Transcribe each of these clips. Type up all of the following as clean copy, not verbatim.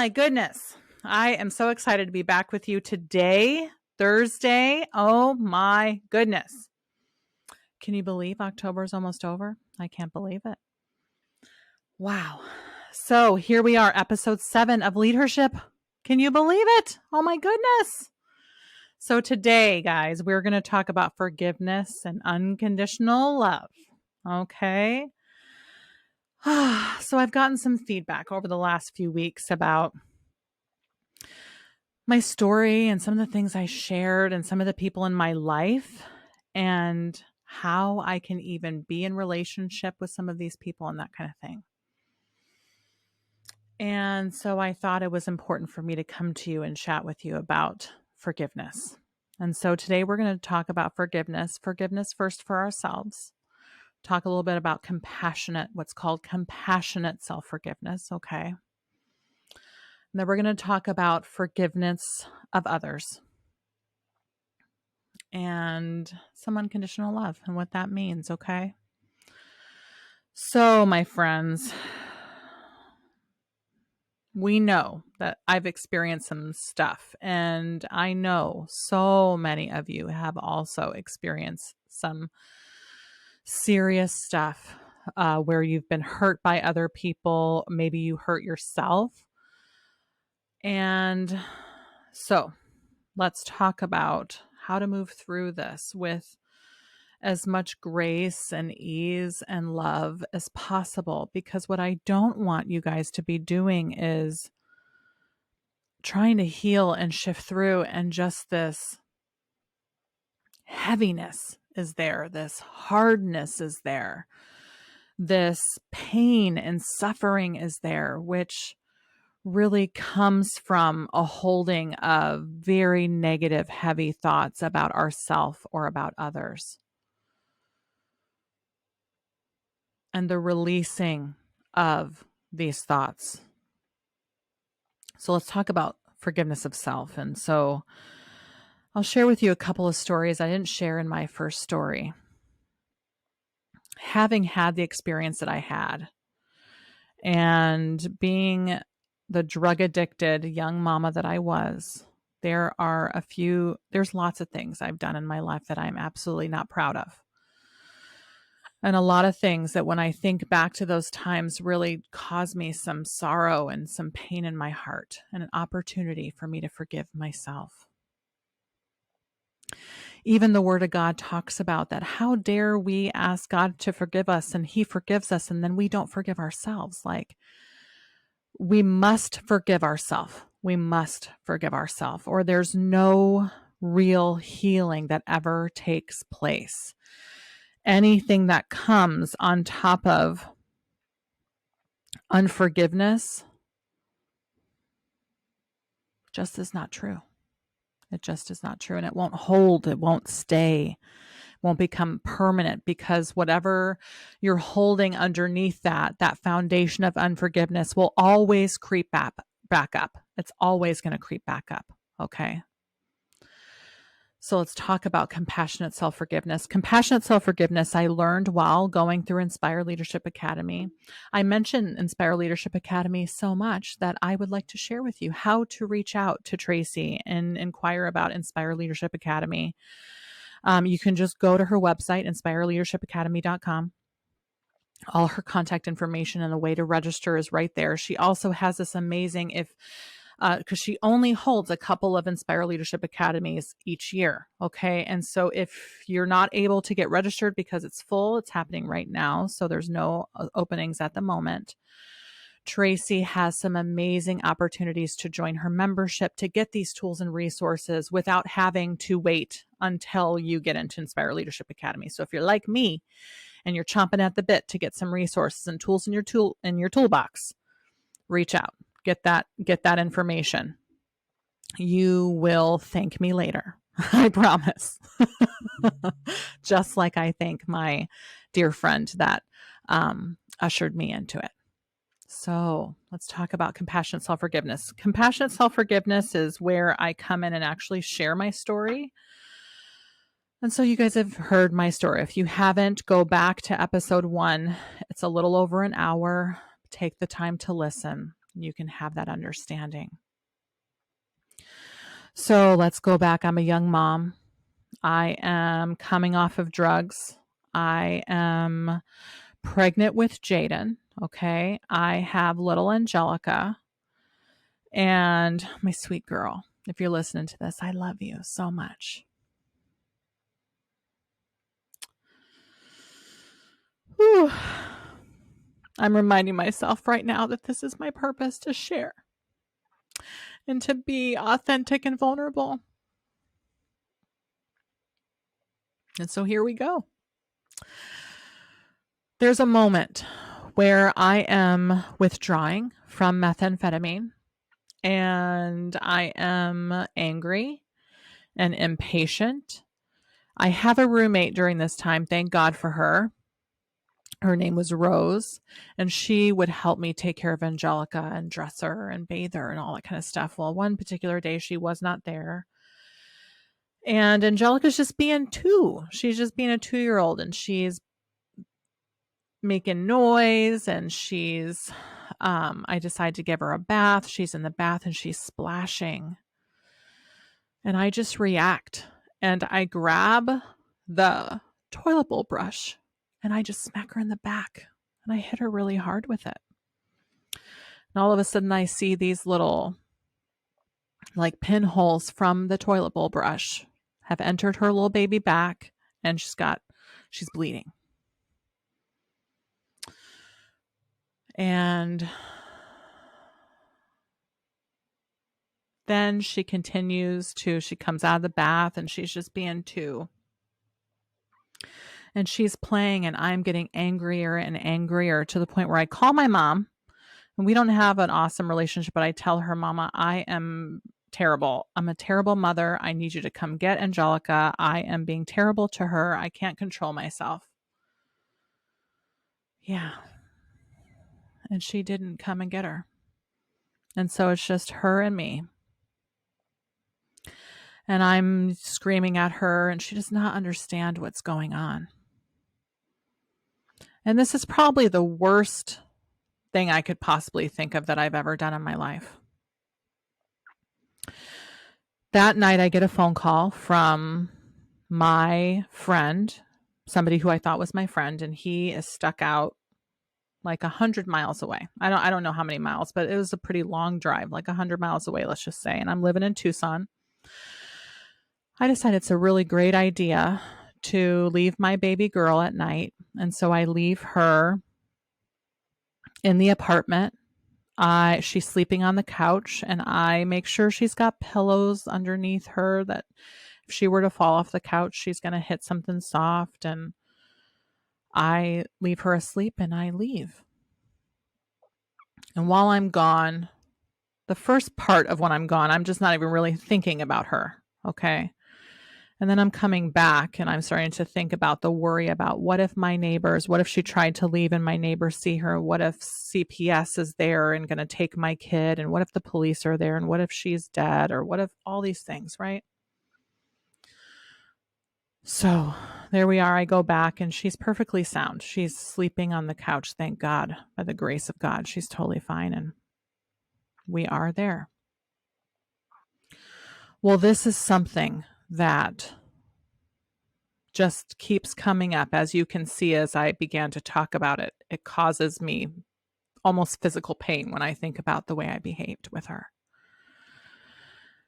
my goodness. I am so excited to be back with you today, Thursday. Oh my goodness. Can you believe October is almost over? I can't believe it. Wow. So here we are, episode 7 of LeadHerShip. Can you believe it? Oh my goodness. So today, guys, we're going to talk about forgiveness and unconditional love. Okay. So I've gotten some feedback over the last few weeks about my story and some of the things I shared and some of the people in my life and how I can even be in relationship with some of these people and that kind of thing. And so I thought it was important for me to come to you and chat with you about forgiveness. And so today we're going to talk about forgiveness first for ourselves. Talk a little bit about what's called compassionate self-forgiveness. Okay. And then we're going to talk about forgiveness of others and some unconditional love and what that means. Okay. So, my friends, we know that I've experienced some stuff, and I know so many of you have also experienced some serious stuff where you've been hurt by other people. Maybe you hurt yourself. And so let's talk about how to move through this with as much grace and ease and love as possible. Because what I don't want you guys to be doing is trying to heal and shift through, and just this heaviness is there, this hardness is there, this pain and suffering is there, which really comes from a holding of very negative, heavy thoughts about ourselves or about others. And the releasing of these thoughts. So let's talk about forgiveness of self. And so I'll share with you a couple of stories I didn't share in my first story. Having had the experience that I had and being the drug addicted young mama that I was, there's lots of things I've done in my life that I'm absolutely not proud of. And a lot of things that when I think back to those times really cause me some sorrow and some pain in my heart, and an opportunity for me to forgive myself. Even the Word of God talks about that. How dare we ask God to forgive us and He forgives us, and then we don't forgive ourselves? Like, we must forgive ourselves. We must forgive ourselves, or there's no real healing that ever takes place. Anything that comes on top of unforgiveness just is not true. It just is not true. And it won't hold. It won't stay. It won't become permanent, because whatever you're holding underneath that foundation of unforgiveness will always creep back up. It's always going to creep back up. Okay. So let's talk about compassionate self-forgiveness. Compassionate self-forgiveness I learned while going through Inspire Leadership Academy. I mention Inspire Leadership Academy so much that I would like to share with you how to reach out to Tracy and inquire about Inspire Leadership Academy. You can just go to her website, inspireleadershipacademy.com. All her contact information and the way to register is right there. She also has this amazing, because she only holds a couple of Inspire Leadership Academies each year. Okay. And so if you're not able to get registered because it's full, it's happening right now, so there's no openings at the moment. Tracy has some amazing opportunities to join her membership to get these tools and resources without having to wait until you get into Inspire Leadership Academy. So if you're like me and you're chomping at the bit to get some resources and tools in your toolbox, reach out. Get that information. You will thank me later. I promise. Just like I thank my dear friend that ushered me into it. So let's talk about compassionate self-forgiveness. Compassionate self-forgiveness is where I come in and actually share my story. And so you guys have heard my story. If you haven't, go back to episode 1. It's a little over an hour. Take the time to listen. You can have that understanding. So let's go back. I'm a young mom. I am coming off of drugs. I am pregnant with Jaden. Okay. I have little Angelica and my sweet girl. If you're listening to this, I love you so much. Whew. I'm reminding myself right now that this is my purpose, to share and to be authentic and vulnerable. And so here we go. There's a moment where I am withdrawing from methamphetamine and I am angry and impatient. I have a roommate during this time. Thank God for her. Her name was Rose, and she would help me take care of Angelica and dress her and bathe her and all that kind of stuff. Well, one particular day she was not there. And Angelica's just being two. She's just being a 2-year-old, and she's making noise, and I decide to give her a bath. She's in the bath and she's splashing. And I just react, and I grab the toilet bowl brush and I just smack her in the back, and I hit her really hard with it. And all of a sudden I see these little like pinholes from the toilet bowl brush have entered her little baby back, and she's bleeding. And then she comes out of the bath and she's just being two. And she's playing, and I'm getting angrier and angrier to the point where I call my mom. And we don't have an awesome relationship, but I tell her, Mama, I am terrible. I'm a terrible mother. I need you to come get Angelica. I am being terrible to her. I can't control myself. Yeah. And she didn't come and get her. And so it's just her and me. And I'm screaming at her, and she does not understand what's going on. And this is probably the worst thing I could possibly think of that I've ever done in my life. That night, I get a phone call from my friend, somebody who I thought was my friend, and he is stuck out like 100 miles away. I don't know how many miles, but it was a pretty long drive, like 100 miles away, let's just say. And I'm living in Tucson. I decided it's a really great idea to leave my baby girl at night. And so I leave her in the apartment. She's sleeping on the couch, and I make sure she's got pillows underneath her that if she were to fall off the couch, she's going to hit something soft. And I leave her asleep and I leave. And while I'm gone, the first part of when I'm gone, I'm just not even really thinking about her. Okay. And then I'm coming back and I'm starting to think about the worry about what if she tried to leave and my neighbors see her? What if CPS is there and going to take my kid? And what if the police are there? And what if she's dead? Or what if all these things, right? So there we are. I go back and she's perfectly sound. She's sleeping on the couch. Thank God. By the grace of God, she's totally fine. And we are there. Well, this is something that just keeps coming up. As you can see, as I began to talk about it, it causes me almost physical pain when I think about the way I behaved with her.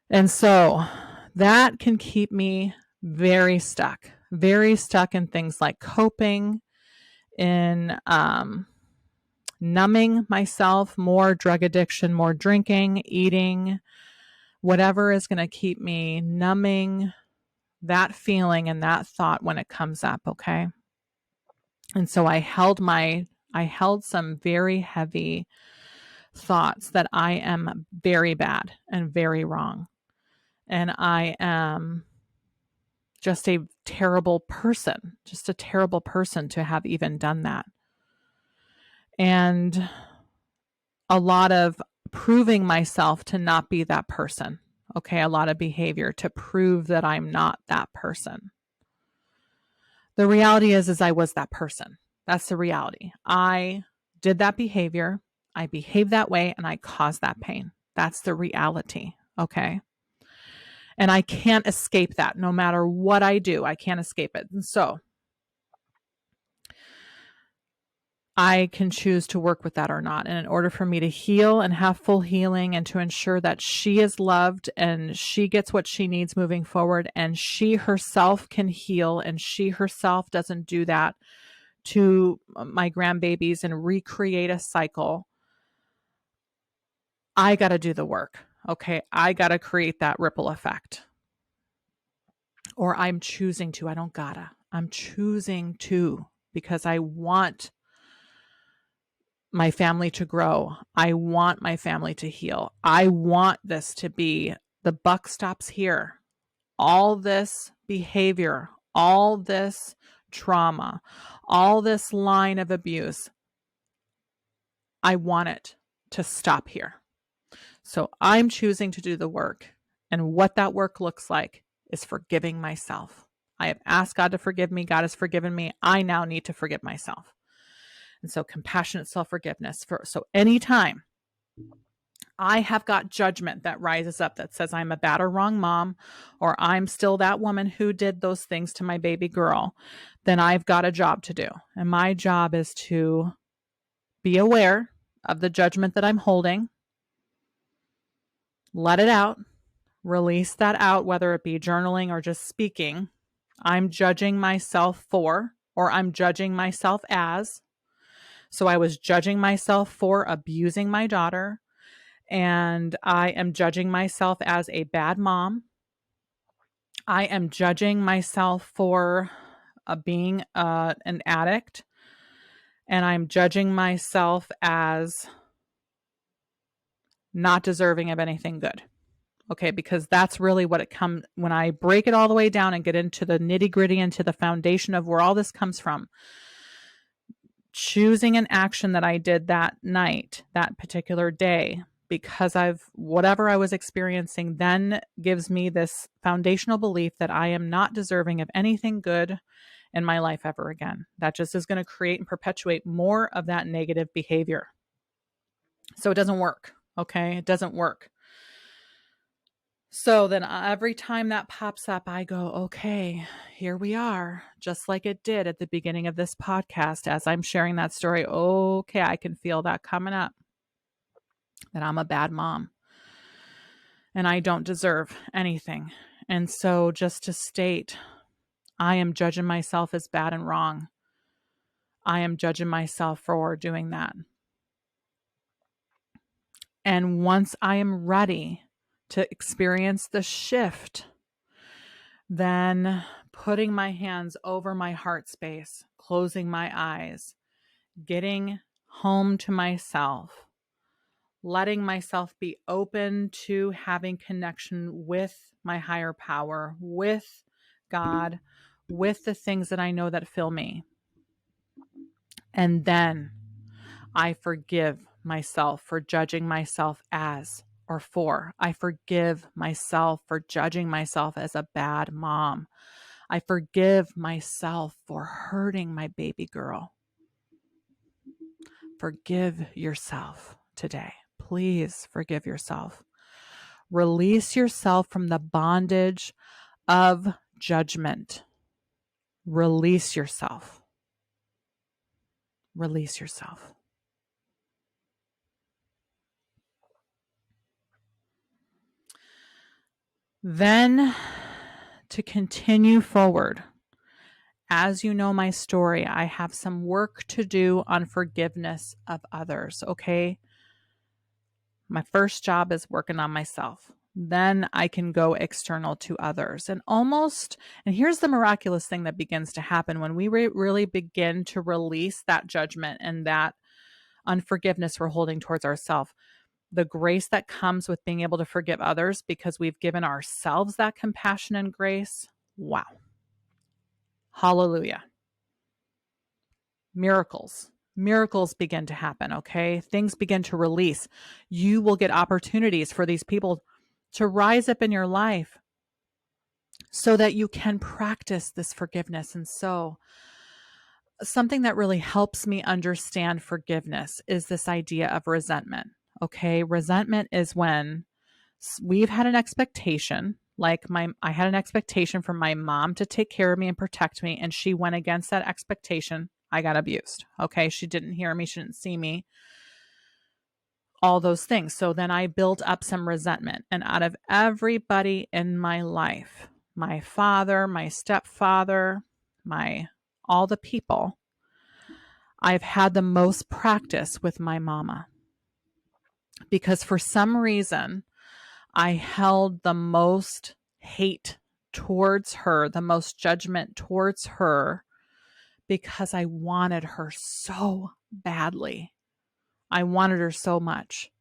And so that can keep me very stuck in things like coping, in numbing myself, more drug addiction, more drinking, eating, whatever is going to keep me numbing that feeling and that thought when it comes up. Okay. And so I held some very heavy thoughts that I am very bad and very wrong. And I am just a terrible person to have even done that. And a lot of proving myself to not be that person. Okay, a lot of behavior to prove that I'm not that person. The reality is I was that person. That's the reality. I did that behavior. I behave that way and I cause that pain. That's the reality. Okay. And I can't escape that no matter what I do. I can't escape it. And so I can choose to work with that or not. And in order for me to heal and have full healing and to ensure that she is loved and she gets what she needs moving forward and she herself can heal and she herself doesn't do that to my grandbabies and recreate a cycle, I got to do the work. Okay. I got to create that ripple effect. Or I'm choosing to. I don't gotta. I'm choosing to because I want my family to grow. I want my family to heal. I want this to be the buck stops here. All this behavior, all this trauma, all this line of abuse, I want it to stop here. So I'm choosing to do the work. And what that work looks like is forgiving myself. I have asked God to forgive me. God has forgiven me. I now need to forgive myself. And so compassionate self-forgiveness. So anytime I have got judgment that rises up that says I'm a bad or wrong mom, or I'm still that woman who did those things to my baby girl, then I've got a job to do. And my job is to be aware of the judgment that I'm holding, let it out, release that out, whether it be journaling or just speaking. I'm judging myself for, or I'm judging myself as. So I was judging myself for abusing my daughter, and I am judging myself as a bad mom. I am judging myself for being an addict, and I'm judging myself as not deserving of anything good. Okay, because that's really what it comes when I break it all the way down and get into the nitty gritty, into the foundation of where all this comes from. Choosing an action that I did that night, that particular day, because whatever I was experiencing then gives me this foundational belief that I am not deserving of anything good in my life ever again. That just is going to create and perpetuate more of that negative behavior. So it doesn't work. Okay, it doesn't work. So then every time that pops up, I go, okay, here we are, just like it did at the beginning of this podcast. As I'm sharing that story, okay, I can feel that coming up, that I'm a bad mom and I don't deserve anything. And so just to state, I am judging myself as bad and wrong. I am judging myself for doing that. And once I am ready to experience the shift, then putting my hands over my heart space, closing my eyes, getting home to myself, letting myself be open to having connection with my higher power, with God, with the things that I know that fill me. And then I forgive myself for judging myself as or for. I forgive myself for judging myself as a bad mom. I forgive myself for hurting my baby girl. Forgive yourself today. Please forgive yourself. Release yourself from the bondage of judgment. Release yourself. Release yourself. Then, to continue forward, as you know my story, I have some work to do on forgiveness of others, okay? My first job is working on myself. Then I can go external to others. And here's the miraculous thing that begins to happen when we really begin to release that judgment and that unforgiveness we're holding towards ourselves. The grace that comes with being able to forgive others because we've given ourselves that compassion and grace. Wow. Hallelujah. Miracles begin to happen. Okay. Things begin to release. You will get opportunities for these people to rise up in your life so that you can practice this forgiveness. And so something that really helps me understand forgiveness is this idea of resentment. Okay. Resentment is when we've had an expectation, like I had an expectation for my mom to take care of me and protect me, and she went against that expectation. I got abused. Okay. She didn't hear me. She didn't see me, all those things. So then I built up some resentment. And out of everybody in my life, my father, my stepfather, all the people, I've had the most practice with my mama, because for some reason I held the most hate towards her, the most judgment towards her, because I wanted her so badly. I wanted her so much.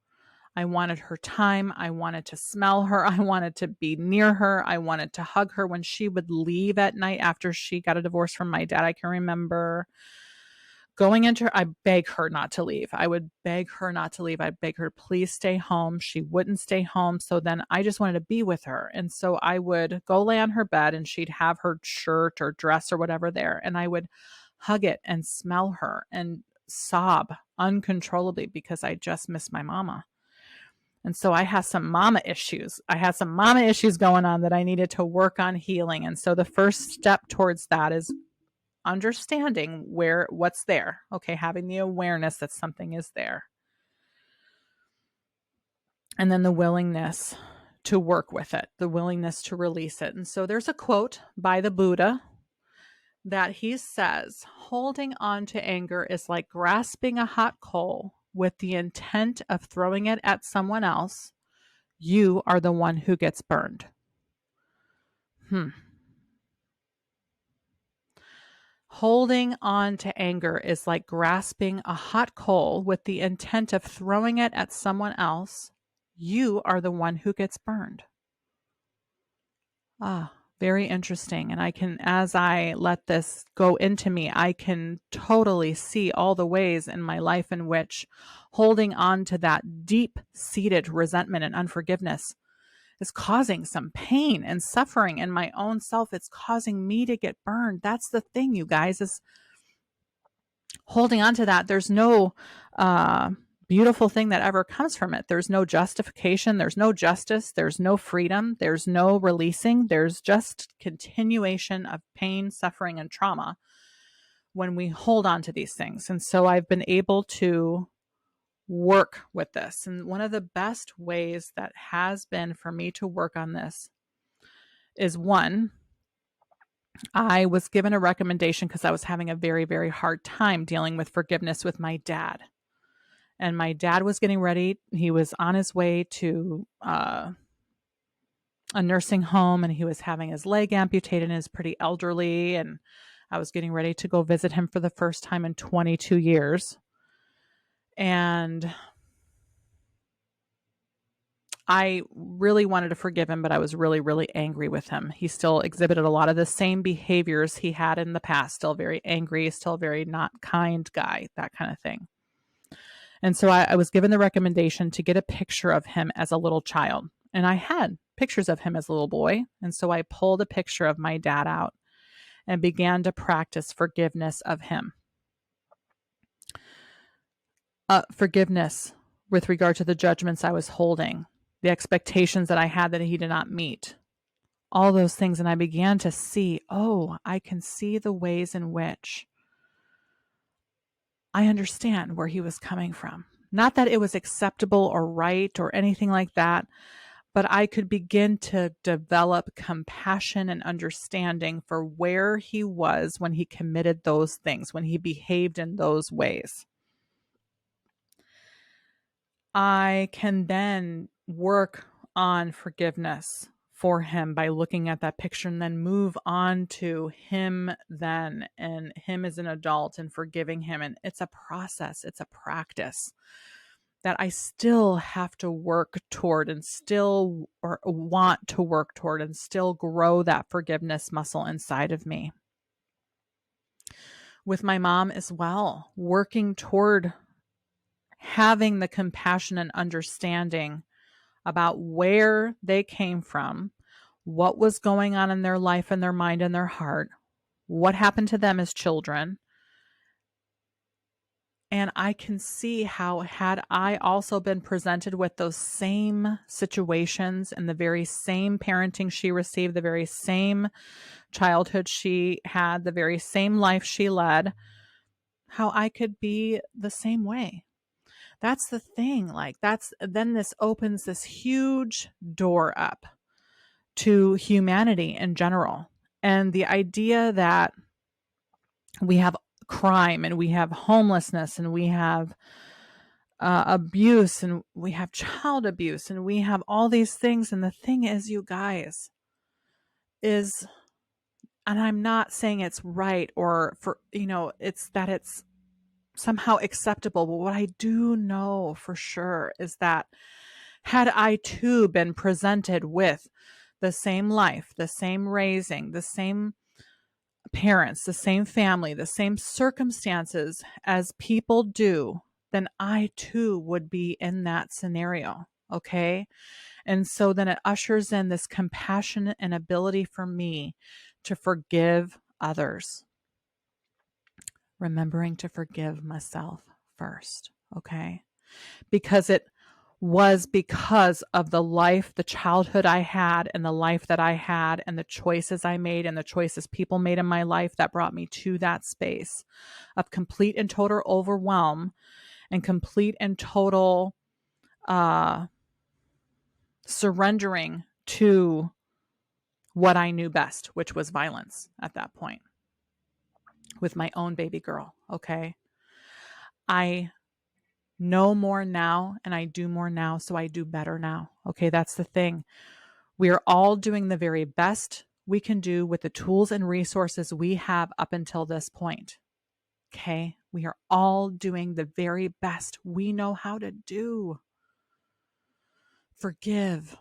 I wanted her time. I wanted to smell her. I wanted to be near her. I wanted to hug her when she would leave at night after she got a divorce from my dad. I can remember going into her, I beg her not to leave. I would beg her not to leave. I'd beg her, please stay home. She wouldn't stay home. So then I just wanted to be with her. And so I would go lay on her bed and she'd have her shirt or dress or whatever there. And I would hug it and smell her and sob uncontrollably because I just missed my mama. And so I had some mama issues. I had some mama issues going on that I needed to work on healing. And so the first step towards that is understanding what's there. Okay, having the awareness that something is there. And then the willingness to work with it, the willingness to release it. And so there's a quote by the Buddha that he says, holding on to anger is like grasping a hot coal with the intent of throwing it at someone else. You are the one who gets burned. Holding on to anger is like grasping a hot coal with the intent of throwing it at someone else. You are the one who gets burned. Very interesting. And I can, as I let this go into me, I can totally see all the ways in my life in which holding on to that deep-seated resentment and unforgiveness is causing some pain and suffering in my own self. It's causing me to get burned. That's the thing, you guys, is holding on to that. There's no beautiful thing that ever comes from it. There's no justification. There's no justice. There's no freedom. There's no releasing. There's just continuation of pain, suffering, and trauma when we hold on to these things. And so I've been able to work with this. And one of the best ways that has been for me to work on this is, one, I was given a recommendation because I was having a very, very hard time dealing with forgiveness with my dad. And my dad was getting ready. He was on his way to a nursing home, and he was having his leg amputated and is pretty elderly. And I was getting ready to go visit him for the first time in 22 years. And I really wanted to forgive him, but I was really, really angry with him. He still exhibited a lot of the same behaviors he had in the past, still very angry, still very not kind guy, that kind of thing. And so I was given the recommendation to get a picture of him as a little child. And I had pictures of him as a little boy. And so I pulled a picture of my dad out and began to practice forgiveness of him. Forgiveness with regard to the judgments I was holding, the expectations that I had that he did not meet, all those things. And I began to see, I can see the ways in which I understand where he was coming from. Not that it was acceptable or right or anything like that, but I could begin to develop compassion and understanding for where he was when he committed those things, when he behaved in those ways. I can then work on forgiveness for him by looking at that picture and then move on to him then and him as an adult and forgiving him. And it's a process. It's a practice that I still have to work toward and still or want to work toward and still grow that forgiveness muscle inside of me. With my mom as well, working toward having the compassion and understanding about where they came from, what was going on in their life and their mind and their heart, what happened to them as children, And I can see how, had I also been presented with those same situations and the very same parenting she received, the very same childhood she had, the very same life she led, how I could be the same way. That's the thing. Like, then this opens this huge door up to humanity in general. And the idea that we have crime and we have homelessness and we have abuse and we have child abuse and we have all these things. And the thing is, you guys, is, and I'm not saying it's right or for, it's that it's somehow acceptable. But what I do know for sure is that had I too been presented with the same life, the same raising, the same parents, the same family, the same circumstances as people do, then I too would be in that scenario. Okay. And so then it ushers in this compassion and ability for me to forgive others, remembering to forgive myself first. Okay. Because it was because of the life, the childhood I had and the life that I had and the choices I made and the choices people made in my life that brought me to that space of complete and total overwhelm and complete and total surrendering to what I knew best, which was violence at that point with my own baby girl. Okay. I know more now and I do more now, so I do better now. Okay. That's the thing. We are all doing the very best we can do with the tools and resources we have up until this point. Okay. We are all doing the very best we know how to do. Forgive,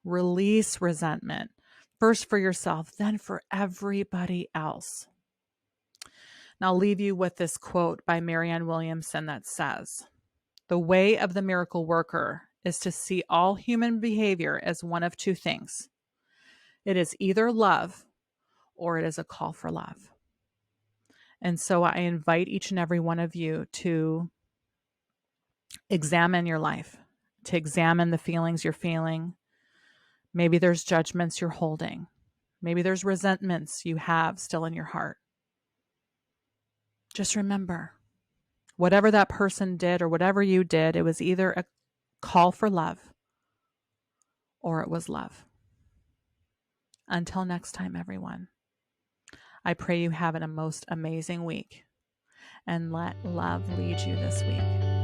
release resentment, first for yourself, then for everybody else. Now, I'll leave you with this quote by Marianne Williamson that says, "The way of the miracle worker is to see all human behavior as one of two things. It is either love or it is a call for love." And so I invite each and every one of you to examine your life, to examine the feelings you're feeling. Maybe there's judgments you're holding. Maybe there's resentments you have still in your heart. Just remember, whatever that person did or whatever you did, it was either a call for love or it was love. Until next time, everyone, I pray you have a most amazing week and let love lead you this week.